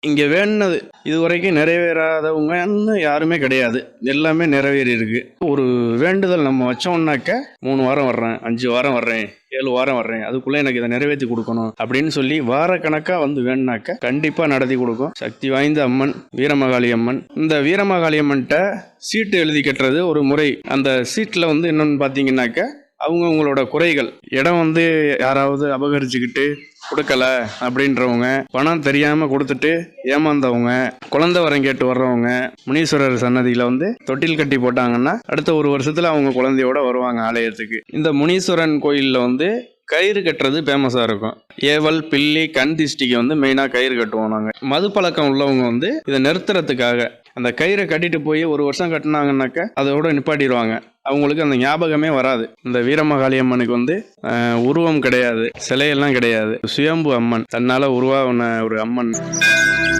இங்கே வேணுனது இதுவரைக்கும் நிறைவேறாதவங்கன்னு யாருமே கிடையாது. எல்லாமே நிறைவேறி இருக்கு. ஒரு வேண்டுதல் நம்ம வச்சோம்னாக்க 3 வாரம் வர்றேன், 5 வாரம் வர்றேன், 7 வாரம் வர்றேன், அதுக்குள்ளே எனக்கு இதை நிறைவேற்றி கொடுக்கணும் அப்படின்னு சொல்லி வாரக்கணக்காக வந்து வேணுனாக்க கண்டிப்பாக நடத்தி கொடுக்கும் சக்தி வாய்ந்த அம்மன் வீரமாகாளி அம்மன். இந்த வீரமாகாளி அம்மன்கிட்ட சீட்டு எழுதி கட்டுறது ஒரு முறை. அந்த சீட்டில் வந்து என்னென்னு பார்த்தீங்கன்னாக்க அவங்கவுங்களோட குறைகள், இடம் வந்து யாராவது அபகரிச்சுக்கிட்டு கொடுக்கல அப்படின்றவங்க, பணம் தெரியாமல் கொடுத்துட்டு ஏமாந்தவங்க, குழந்தை வரம் கேட்டு வர்றவங்க, முனீஸ்வரர் சன்னதியில் வந்து தொட்டில் கட்டி போட்டாங்கன்னா அடுத்த 1 வருஷத்தில் அவங்க குழந்தையோட வருவாங்க ஆலயத்துக்கு. இந்த முனீஸ்வரன் கோயிலில் வந்து கயிறு கட்டுறது ஃபேமஸாக இருக்கும். ஏவல், பில்லி, கண் திஷ்டிக்கு வந்து மெயினாக கயிறு கட்டுவோம் நாங்கள். மது பழக்கம் உள்ளவங்க வந்து இதை நிறுத்துறதுக்காக அந்த கயிறை கட்டிட்டு போய் 1 வருஷம் கட்டினாங்கன்னாக்க அதோட நிப்பாட்டிடுவாங்க. அவங்களுக்கு அந்த ஞாபகமே வராது. இந்த வீரமாகாளி அம்மனுக்கு வந்து உருவம் கிடையாது, சிலையெல்லாம் கிடையாது. சுயம்பு அம்மன், தன்னால் உருவான ஒரு அம்மன்.